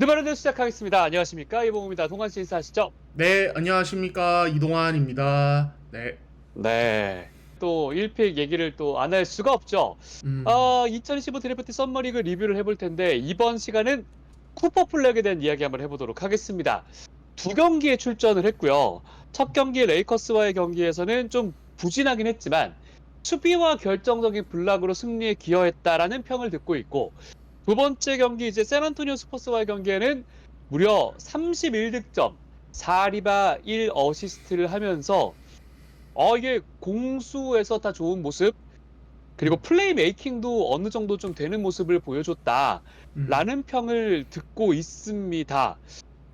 주말을 시작하겠습니다. 안녕하십니까? 이봉우입니다. 동환 씨 인사하시죠? 네, 안녕하십니까. 이동환입니다. 네. 네. 또 1픽 얘기를 또 안 할 수가 없죠. 음, 2025 드래프트 썸머리그 리뷰를 해볼 텐데 이번 시간은 쿠퍼 플렉에 대한 이야기 한번 해보도록 하겠습니다. 두 경기에 출전을 했고요. 첫 경기 레이커스와의 경기에서는 좀 부진하긴 했지만 수비와 결정적인 블락으로 승리에 기여했다라는 평을 듣고 있고, 두 번째 경기 이제 샌안토니오 스퍼스와의 경기에는 무려 31득점, 4리바 1어시스트를 하면서 이게 공수에서 다 좋은 모습, 그리고 플레이 메이킹도 어느 정도 좀 되는 모습을 음. 보여줬다라는 평을 듣고 있습니다.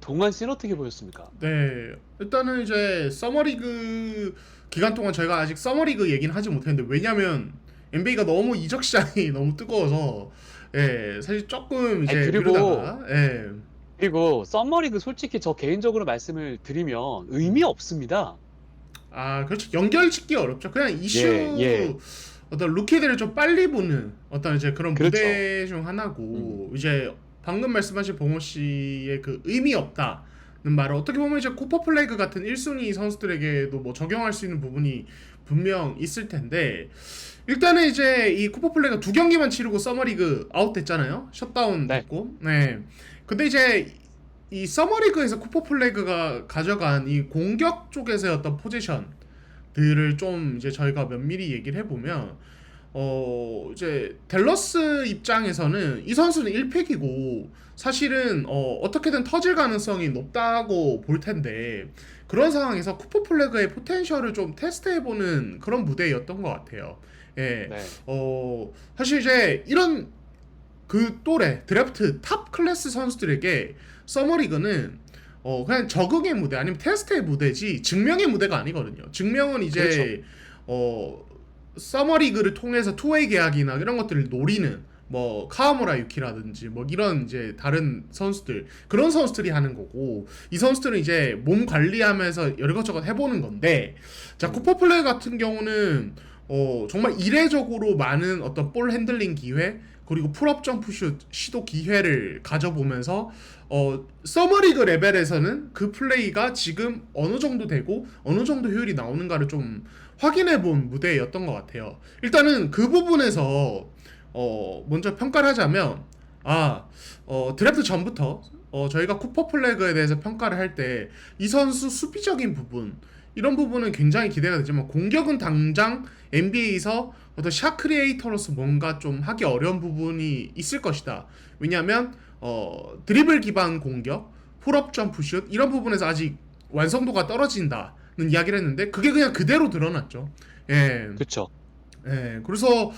동환 씨는 어떻게 보였습니까? 네. 일단은 이제 서머리그 기간 동안 저희가 아직 서머리그 얘기는 하지 못했는데, 왜냐면 NBA가 너무 이적 시장이 너무 뜨거워서, 예, 사실 조금 아니, 이제 그리고 미루다가, 예. 썸머리그 솔직히 저 개인적으로 말씀을 드리면 의미 없습니다. 아, 그렇죠. 연결짓기 어렵죠. 그냥 예, 예. 이슈, 어떤 루키들을 좀 빨리 보는 어떤 이제 그런 그렇죠. 무대 중 음. 하나고, 이제 방금 말씀하신 봉호 씨의 그 의미 없다는 말을 어떻게 보면 이제 쿠퍼 플레이그 같은 1순위 선수들에게도 뭐 적용할 수 있는 부분이 분명 있을 텐데, 일단은 이제 이 쿠퍼 플레이가 두 경기만 치르고 서머리그 아웃됐잖아요. 셧다운 네. 됐고. 네. 근데 이제 이 서머리그에서 쿠퍼 플레이그가 가져간 이 공격 쪽에서의 어떤 포지션들을 좀 이제 저희가 면밀히 얘기를 해보면, 이제 댈러스 입장에서는 이 선수는 1픽이고 사실은 어떻게든 터질 가능성이 높다고 볼 텐데, 그런 상황에서 쿠퍼 플래그의 포텐셜을 좀 테스트해보는 그런 무대였던 것 같아요. 예, 네. 사실 이제 이런 그 또래 드래프트 탑 클래스 선수들에게 서머리그는 그냥 적응의 무대 아니면 테스트의 무대지 증명의 무대가 아니거든요. 증명은 그렇죠. 이제 어 서머리그를 통해서 투웨이 계약이나 이런 것들을 노리는 뭐 카와무라 유키라든지 뭐 이런 이제 다른 선수들, 그런 선수들이 하는 거고, 이 선수들은 이제 몸 관리하면서 여러 것저것 해보는 건데, 자, 음. 쿠퍼 플레이 같은 경우는 정말 이례적으로 많은 어떤 볼 핸들링 기회, 그리고 풀업 점프슛 시도 기회를 가져보면서 서머리그 레벨에서는 그 플레이가 지금 어느 정도 되고 어느 정도 효율이 나오는가를 좀 확인해 본 무대였던 것 같아요. 일단은 그 부분에서 먼저 평가를 하자면, 드래프트 전부터 저희가 쿠퍼 플래그에 대해서 평가를 할 때 이 선수 수비적인 부분, 이런 부분은 굉장히 기대가 되지만, 공격은 당장 NBA에서 어떤 샷 크리에이터로서 뭔가 좀 하기 어려운 부분이 있을 것이다. 왜냐하면 드리블 기반 공격, 풀업 점프슛 이런 부분에서 아직 완성도가 떨어진다는 이야기를 했는데, 그게 그냥 그대로 드러났죠. 예. 그쵸. 예. 그래서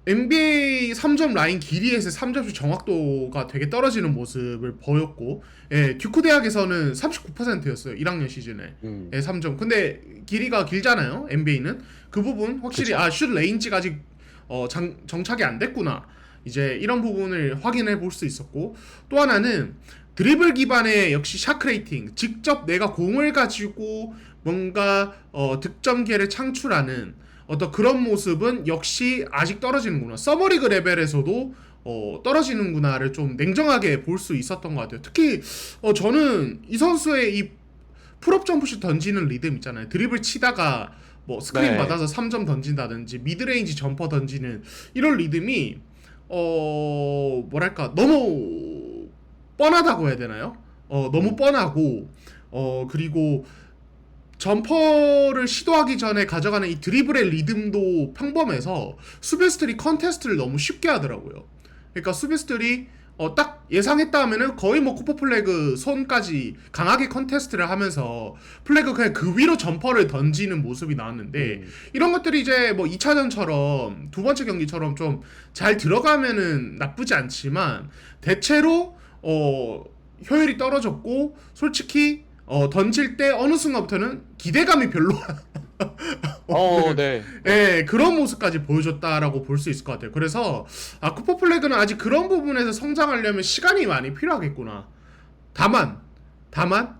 NBA 3점 라인 길이에서 3점슛 정확도가 되게 떨어지는 모습을 보였고, 예, 듀크 대학에서는 39%였어요. 1학년 시즌에. 음. 예, 3점. 근데 길이가 길잖아요. NBA는. 그 부분 확실히 그쵸. 슛 레인지가 아직 정착이 안 됐구나. 이제 이런 부분을 확인해 볼 수 있었고, 또 하나는 드리블 기반의 역시 샤크레이팅, 직접 내가 공을 가지고 뭔가 득점 기회를 창출하는 어떤 그런 모습은 역시 아직 떨어지는구나. 서머리그 레벨에서도 떨어지는구나를 좀 냉정하게 볼 수 있었던 것 같아요. 특히 저는 이 선수의 이 풀업 점프슛 던지는 리듬 있잖아요. 드리블 치다가 뭐 스크린 네. 받아서 3점 던진다든지 미드레인지 점퍼 던지는 이런 리듬이 뭐랄까 너무 뻔하다고 해야 되나요? 너무 음. 뻔하고, 그리고 점퍼를 시도하기 전에 가져가는 이 드리블의 리듬도 평범해서 수비수들이 컨테스트를 너무 쉽게 하더라고요. 그러니까 수비수들이 딱 예상했다 하면은 거의 뭐 쿠퍼 플래그 손까지 강하게 컨테스트를 하면서 플래그 그냥 그 위로 점퍼를 던지는 모습이 나왔는데, 음. 이런 것들이 이제 뭐 2차전처럼 두 번째 경기처럼 좀 잘 들어가면은 나쁘지 않지만, 대체로 효율이 떨어졌고, 솔직히 던질 때 어느 순간부터는 기대감이 별로 없는, 네. 예, 그런 모습까지 보여줬다라고 볼 수 있을 것 같아요. 그래서 쿠퍼 플래그는 아직 그런 부분에서 성장하려면 시간이 많이 필요하겠구나. 다만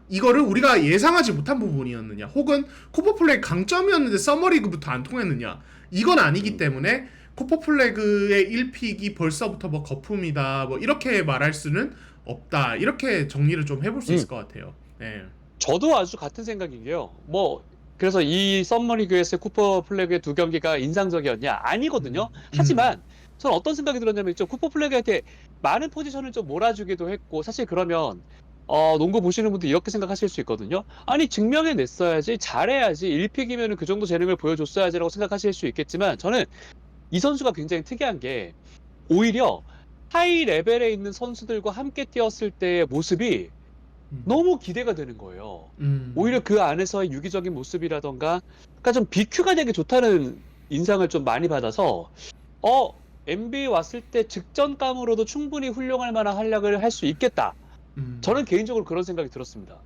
이거를 우리가 예상하지 못한 부분이었느냐, 혹은 쿠퍼 플래그 강점이었는데 서머리그부터 안 통했느냐, 이건 아니기 음. 때문에 쿠퍼 플래그의 1픽이 벌써부터 뭐 거품이다 뭐 이렇게 말할 수는 없다. 이렇게 정리를 좀 해볼 수 음, 있을 것 같아요. 예. 저도 아주 같은 생각인 게요. 뭐 그래서 이 썸머리그에서의 쿠퍼 플래그의 두 경기가 인상적이었냐? 아니거든요. 음, 음, 하지만 저는 어떤 생각이 들었냐면 좀 쿠퍼 플래그한테 많은 포지션을 좀 몰아주기도 했고 사실 그러면 농구 보시는 분들 이렇게 생각하실 수 있거든요. 아니 증명해냈어야지 잘해야지 1픽이면 그 정도 재능을 보여줬어야지라고 생각하실 수 있겠지만 저는 이 선수가 굉장히 특이한 게 오히려 하이 레벨에 있는 선수들과 함께 뛰었을 때의 모습이 음, 너무 기대가 되는 거예요. 오히려 음, 그 안에서의 유기적인 모습이라던가, 그러니까 좀 BQ가 되게 좋다는 인상을 좀 많이 받아서, 어, NBA 왔을 때 직전감으로도 충분히 훌륭할 만한 활약을 할 수 있겠다. 음. 저는 개인적으로 그런 생각이 들었습니다.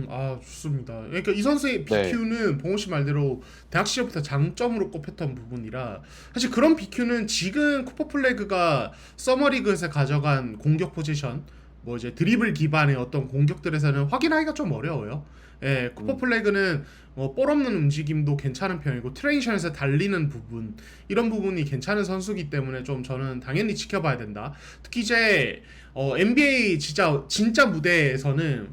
아, 좋습니다. 그러니까 이 선수의 네, BQ는 봉호 씨 말대로 대학 시절부터 장점으로 꼽혔던 부분이라 사실 그런 BQ는 지금 쿠퍼 플래그가 서머리그에서 가져간 공격 포지션, 뭐 이제 드리블 기반의 어떤 공격들에서는 확인하기가 좀 어려워요. 예, 쿠퍼 음, 플래그는 볼 없는 움직임도 괜찮은 편이고 트레이션에서 달리는 부분 이런 부분이 괜찮은 선수기 때문에 좀 저는 당연히 지켜봐야 된다. 특히 이제 NBA 진짜 무대에서는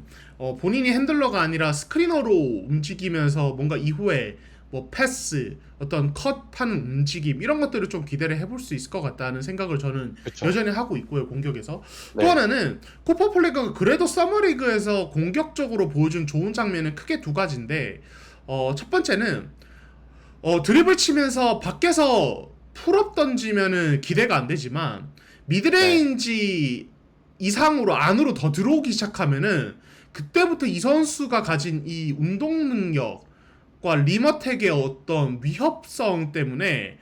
본인이 핸들러가 아니라 스크리너로 움직이면서 뭔가 이후에 뭐 패스, 어떤 컷하는 움직임 이런 것들을 좀 기대를 해볼 수 있을 것 같다는 생각을 저는 그쵸. 여전히 하고 있고요, 공격에서. 또 네, 하나는 코퍼 플레이가 그래도 서머리그에서 공격적으로 보여준 좋은 장면은 크게 두 가지인데 첫 번째는 드리블 치면서 밖에서 풀업 던지면은 기대가 안 되지만 네, 미드레인지 이상으로 안으로 더 들어오기 시작하면은 그때부터 이 선수가 가진 이 운동 능력과 리머텍의 어떤 위협성 때문에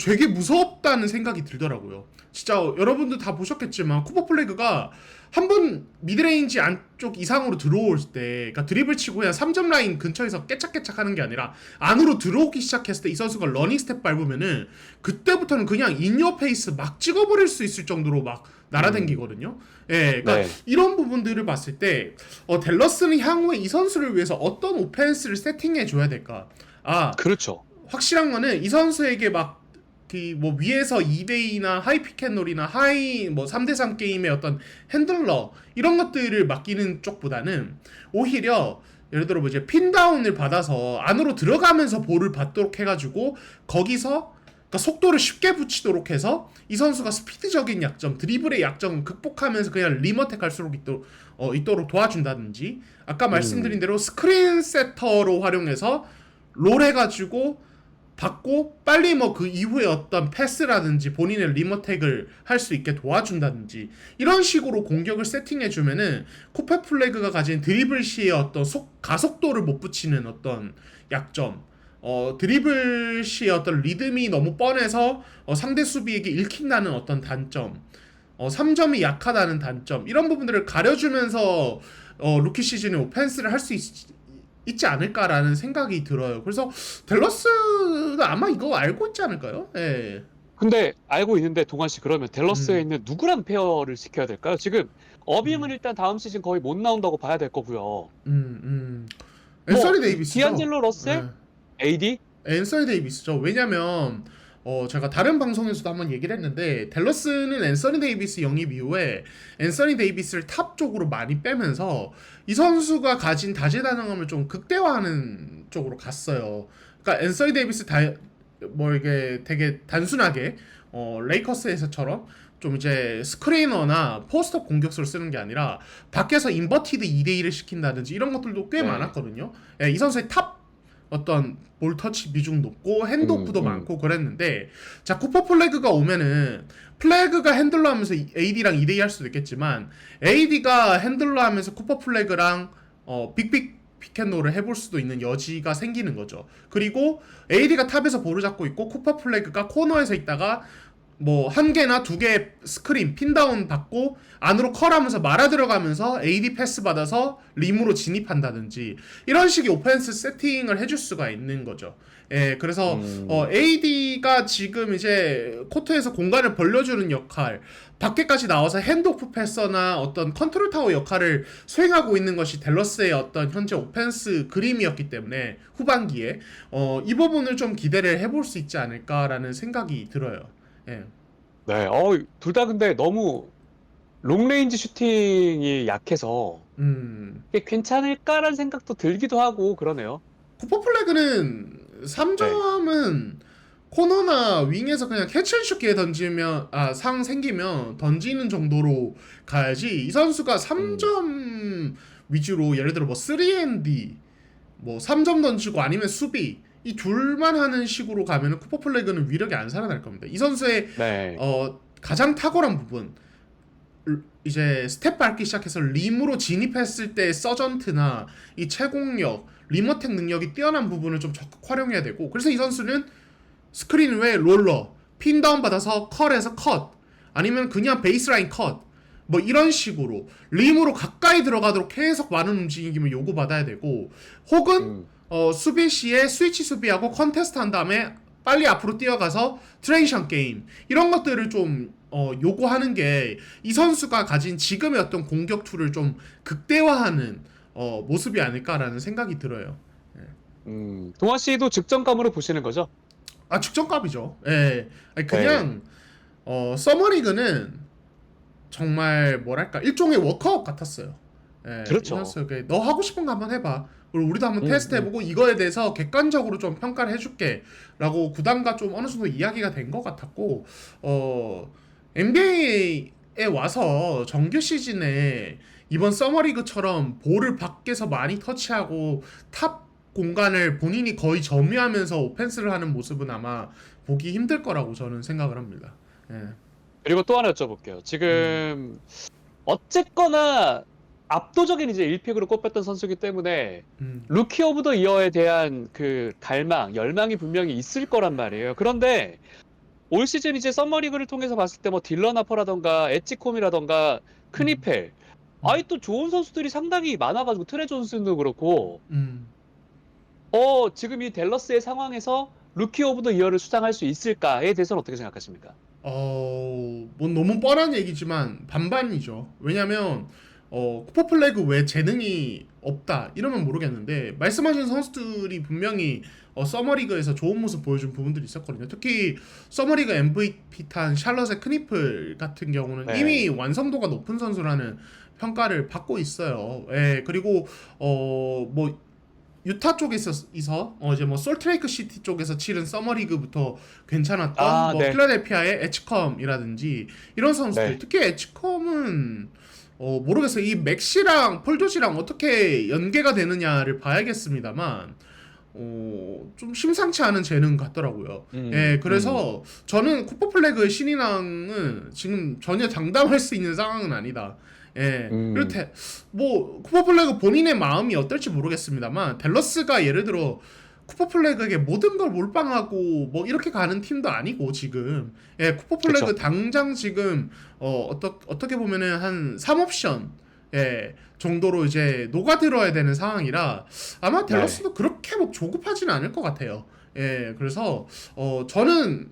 되게 무섭다는 생각이 들더라고요. 진짜 여러분들 다 보셨겠지만 쿠퍼 플래그가 한 번 미드레인지 안쪽 이상으로 들어올 때, 그러니까 드리블 치고 그냥 3점 라인 근처에서 깨짝깨짝 하는 게 아니라 안으로 들어오기 시작했을 때 이 선수가 러닝 스텝 밟으면은 그때부터는 그냥 인어 페이스 막 찍어버릴 수 있을 정도로 막 음, 날아다니거든요. 예, 그러니까 네, 이런 부분들을 봤을 때 댈러스는 향후에 이 선수를 위해서 어떤 오펜스를 세팅해 줘야 될까? 아, 그렇죠. 확실한 거는 이 선수에게 막 그 뭐 위에서 2대2나 하이 피켓놀이나 하이 뭐 3대3 게임의 어떤 핸들러 이런 것들을 맡기는 쪽보다는 오히려 예를 들어 뭐 이제 핀다운을 받아서 안으로 들어가면서 볼을 받도록 해가지고 거기서 그러니까 속도를 쉽게 붙이도록 해서 이 선수가 스피드적인 약점, 드리블의 약점을 극복하면서 그냥 리머텍 할수록 있도록 도와준다든지 아까 말씀드린 음, 대로 스크린 세터로 활용해서 롤 해가지고 받고 빨리 뭐 그 이후에 어떤 패스라든지 본인의 리머텍을 할 수 있게 도와준다든지 이런 식으로 공격을 세팅해주면은 코페 플래그가 가진 드리블 시의 어떤 가속도를 못 붙이는 어떤 약점, 드리블 시의 어떤 리듬이 너무 뻔해서 상대 수비에게 읽힌다는 어떤 단점, 3점이 약하다는 단점 이런 부분들을 가려주면서 루키 시즌에 오펜스를 할 수 있지 않을까라는 생각이 들어요. 그래서 댈러스가 아마 이거 알고 있지 않을까요? 예. 근데 알고 있는데 동환 씨 그러면 댈러스에 음, 있는 누구랑 페어를 시켜야 될까요? 지금 어빙은 음, 일단 다음 시즌 거의 못 나온다고 봐야 될 거고요. 음, 음. 뭐 앤서니 데이비스죠. 디안젤로 러셀, 예. AD? 앤서니 데이비스죠. 왜냐면 제가 다른 방송에서도 한번 얘기를 했는데 댈러스는 앤서니 데이비스 영입 이후에 앤서니 데이비스를 탑 쪽으로 많이 빼면서 이 선수가 가진 다재다능함을 좀 극대화하는 쪽으로 갔어요. 그러니까 앤서니 데이비스 뭐 이게 되게 단순하게 레이커스에서처럼 좀 이제 스크리너나 포스트업 공격수를 쓰는 게 아니라 밖에서 인버티드 2대1을 시킨다든지 이런 것들도 꽤 네. 많았거든요. 예, 이 선수의 탑 어떤 볼 터치 비중 높고 핸드오프도 음. 많고 그랬는데 자 쿠퍼 플래그가 오면은 플래그가 핸들러 하면서 AD랑 2대2 할 수도 있겠지만 AD가 핸들러 하면서 쿠퍼 플래그랑 빅빅 피켓롤을 해볼 수도 있는 여지가 생기는 거죠. 그리고 AD가 탑에서 볼을 잡고 있고 쿠퍼 플래그가 코너에서 있다가 뭐 한 개나 두 개 스크린 핀다운 받고 안으로 컬하면서 말아 들어가면서 AD 패스 받아서 림으로 진입한다든지 이런 식의 오펜스 세팅을 해줄 수가 있는 거죠. 예, 그래서 음. AD가 지금 이제 코트에서 공간을 벌려주는 역할, 밖에까지 나와서 핸드오프 패서나 어떤 컨트롤 타워 역할을 수행하고 있는 것이 댈러스의 어떤 현재 오펜스 그림이었기 때문에 후반기에 이 부분을 좀 기대를 해볼 수 있지 않을까라는 생각이 들어요. 예. 네. 둘 다 근데 너무 롱레인지 슈팅이 약해서 이게 괜찮을까라는 생각도 들기도 하고 그러네요. 쿠퍼 플래그는 네. 3점은 코너나 윙에서 그냥 캐치앤슛 기회 던지면 상 생기면 던지는 정도로 가야지. 이 선수가 3점 위주로 예를 들어 뭐 3&D 뭐 3점 던지고 아니면 수비 이 둘만 하는 식으로 가면은 쿠퍼 플래그는 위력이 안 살아날 겁니다. 이 선수의 네. 가장 탁월한 부분 이제 스텝 밟기 시작해서 림으로 진입했을 때 서전트나 이 채공력, 림어택 능력이 뛰어난 부분을 좀 적극 활용해야 되고, 그래서 이 선수는 스크린 외 롤러, 핀 다운 받아서 컬에서 컷, 아니면 그냥 베이스라인 컷, 뭐 이런 식으로 림으로 가까이 들어가도록 계속 많은 움직임을 요구받아야 되고, 혹은 수비 시에 스위치 수비하고 컨테스트 한 다음에 빨리 앞으로 뛰어가서 트레이션 게임 이런 것들을 좀 요구하는 게 이 선수가 가진 지금의 어떤 공격 툴을 좀 극대화하는 모습이 아닐까라는 생각이 들어요. 동환 씨도 직전감으로 보시는 거죠? 측정값이죠. 예. 아니, 그냥 서머리그는 정말 뭐랄까 일종의 워크아웃 같았어요. 예, 그렇죠. 이 선수에게 너 하고 싶은 거 한번 해봐. 그리고 우리도 한번 테스트해보고 이거에 대해서 객관적으로 좀 평가를 해줄게라고 구단과 좀 어느 정도 이야기가 된 것 같았고, NBA에 와서 정규 시즌에 이번 서머리그처럼 볼을 밖에서 많이 터치하고 탑 공간을 본인이 거의 점유하면서 오펜스를 하는 모습은 아마 보기 힘들 거라고 저는 생각을 합니다. 예. 그리고 또 하나 여쭤볼게요. 지금 어쨌거나 압도적인 이제 1픽으로 꼽혔던 선수이기 때문에 루키 오브 더 이어에 대한 그 갈망, 열망이 분명히 있을 거란 말이에요. 그런데 올 시즌 이제 썸머리그를 통해서 봤을 때 뭐 딜런 하퍼라던가 엣지콤이라던가 크니펠 아이 또 좋은 선수들이 상당히 많아가지고 트레 존슨도 그렇고 지금 이 댈러스의 상황에서 루키 오브 더 이어를 수상할 수 있을까에 대해서는 어떻게 생각하십니까? 뭐 너무 뻔한 얘기지만 반반이죠. 왜냐면 쿠퍼 플래그 외 재능이 없다 이러면 모르겠는데, 말씀하신 선수들이 분명히 서머리그에서 좋은 모습 보여준 부분들이 있었거든요. 특히 서머리그 MVP 탄 샬럿의 크니플 같은 경우는 네. 이미 완성도가 높은 선수라는 평가를 받고 있어요. 예, 그리고 뭐 유타 쪽에서 이제 뭐 솔트레이크 시티 쪽에서 치른 서머리그부터 괜찮았던 뭐 네. 필라델피아의 에치컴이라든지 이런 선수들, 네. 특히 에치컴은 모르겠어요. 이 맥시랑 폴조지랑 어떻게 연계가 되느냐를 봐야겠습니다만 좀 심상치 않은 재능 같더라고요. 예, 그래서 저는 쿠퍼 플래그의 신인왕은 지금 전혀 장담할 수 있는 상황은 아니다. 예, 그리고 뭐 쿠퍼 플래그 본인의 마음이 어떨지 모르겠습니다만, 댈러스가 예를 들어 쿠퍼 플래그에게 모든 걸 몰빵하고 뭐 이렇게 가는 팀도 아니고 지금 쿠퍼 플래그 그쵸. 당장 지금 어떻게 보면은 한 3옵션 정도로 이제 녹아들어야 되는 상황이라 아마 댈러스도 그렇게 뭐 조급하지는 않을 것 같아요. 그래서 저는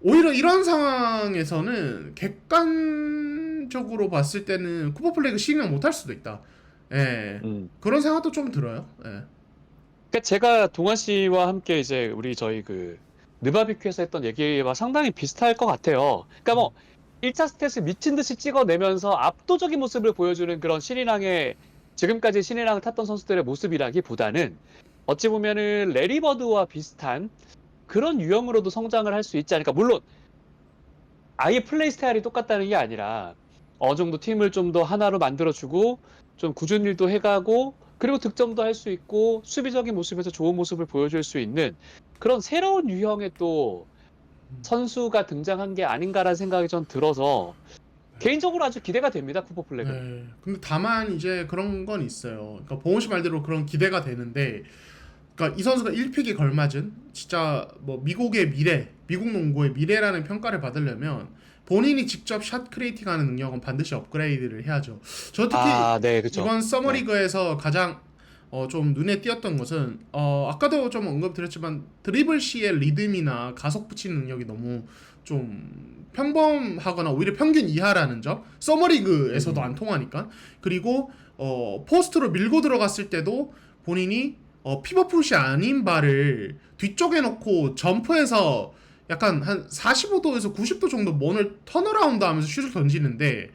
오히려 이런 상황에서는 객관적으로 봤을 때는 쿠퍼 플래그 신경 못할 수도 있다. 그런 생각도 좀 들어요. 그러니까 제가 동환 씨와 함께 이제 저희 그 느바비큐에서 했던 얘기와 상당히 비슷할 것 같아요. 그러니까 뭐 1차 스탯을 미친 듯이 찍어내면서 압도적인 모습을 보여주는 그런 신인왕의 지금까지 신인왕을 탔던 선수들의 모습이라기보다는 어찌 보면은 레리 버드와 비슷한 그런 유형으로도 성장을 할 수 있지 않을까. 물론 아예 플레이 스타일이 똑같다는 게 아니라 어느 정도 팀을 좀 더 하나로 만들어주고 좀 꾸준히 일도 해가고 그리고 득점도 할 수 있고 수비적인 모습에서 좋은 모습을 보여줄 수 있는 그런 새로운 유형의 또 선수가 등장한 게 아닌가라는 생각이 전 들어서 개인적으로 아주 기대가 됩니다. 쿠퍼 플래그. 근데 다만 이제 그런 건 있어요. 그러니까 보은 씨 말대로 그런 기대가 되는데, 그러니까 이 선수가 1픽에 걸맞은 진짜 뭐 미국의 미래, 미국 농구의 미래라는 평가를 받으려면 본인이 직접 샷 크리에이팅하는 능력은 반드시 업그레이드를 해야죠. 저 특히 네, 그쵸. 이번 서머리그에서 가장 좀 눈에 띄었던 것은 아까도 좀 언급드렸지만 드리블 시의 리듬이나 가속 붙이는 능력이 너무 좀 평범하거나 오히려 평균 이하라는 점, 서머리그에서도 안 통하니까. 그리고 포스트로 밀고 들어갔을 때도 본인이 피벗풋이 아닌 발을 뒤쪽에 놓고 점프해서 약간 한 45도에서 90도 정도 먼을 턴어라운드 하면서 슛을 던지는데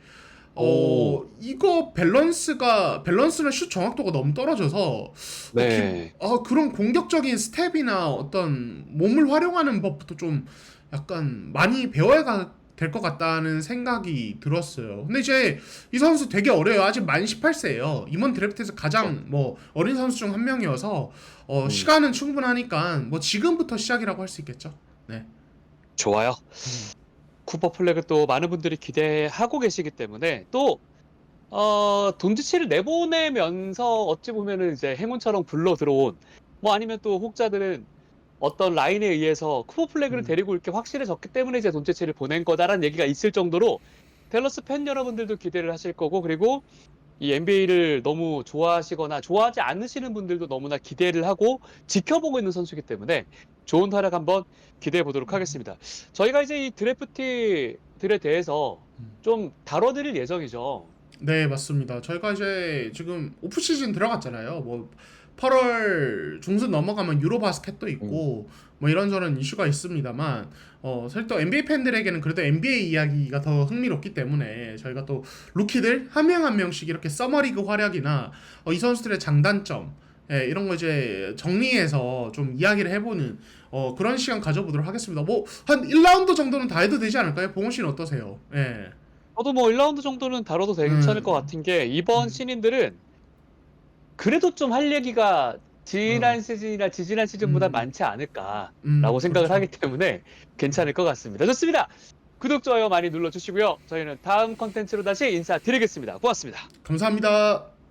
이거 밸런스나 슛 정확도가 너무 떨어져서 네. 그런 공격적인 스텝이나 어떤 몸을 활용하는 법부터 좀 약간 많이 배워야 될 것 같다는 생각이 들었어요. 근데 이제 이 선수 되게 어려요. 아직 만 18세예요. 이번 드래프트에서 가장 뭐 어린 선수 중 한 명이어서 시간은 충분하니까 뭐 지금부터 시작이라고 할 수 있겠죠. 네. 좋아요. 음. 쿠퍼 플래그 또 많은 분들이 기대하고 계시기 때문에 또 돈지치를 내보내면서 어찌 보면은 이제 행운처럼 굴러 들어온 뭐 아니면 또 혹자들은 어떤 라인에 의해서 쿠퍼 플래그를 음. 데리고 이렇게 확실해졌기 때문에 이제 돈지치를 보낸 거다라는 얘기가 있을 정도로 댈러스 팬 여러분들도 기대를 하실 거고, 그리고 이 NBA를 너무 좋아하시거나 좋아하지 않으시는 분들도 너무나 기대를 하고 지켜보고 있는 선수이기 때문에 좋은 활약 한번 기대해 보도록 하겠습니다. 저희가 이제 이 드래프트들에 대해서 음. 좀 다뤄드릴 예정이죠. 네, 맞습니다. 저희가 이제 지금 오프 시즌 들어갔잖아요. 뭐 8월 중순 넘어가면 유로 바스켓도 있고 뭐 이런저런 이슈가 있습니다만 사실 또 NBA 팬들에게는 그래도 NBA 이야기가 더 흥미롭기 때문에 저희가 또 루키들 한 명 한 명씩 이렇게 서머리그 활약이나 이 선수들의 장단점 이런 거 이제 정리해서 좀 이야기를 해보는 그런 시간 가져보도록 하겠습니다. 뭐 한 1라운드 정도는 다 해도 되지 않을까요? 봉훈 씨는 어떠세요? 예. 저도 뭐 1라운드 정도는 다뤄도 괜찮을 것 같은 게, 이번 음. 신인들은 그래도 좀 할 얘기가 지난 시즌이나 지지난 시즌보다 음. 많지 않을까라고 생각을 그렇죠. 하기 때문에 괜찮을 것 같습니다. 좋습니다. 구독, 좋아요 많이 눌러주시고요. 저희는 다음 컨텐츠로 다시 인사드리겠습니다. 고맙습니다. 감사합니다.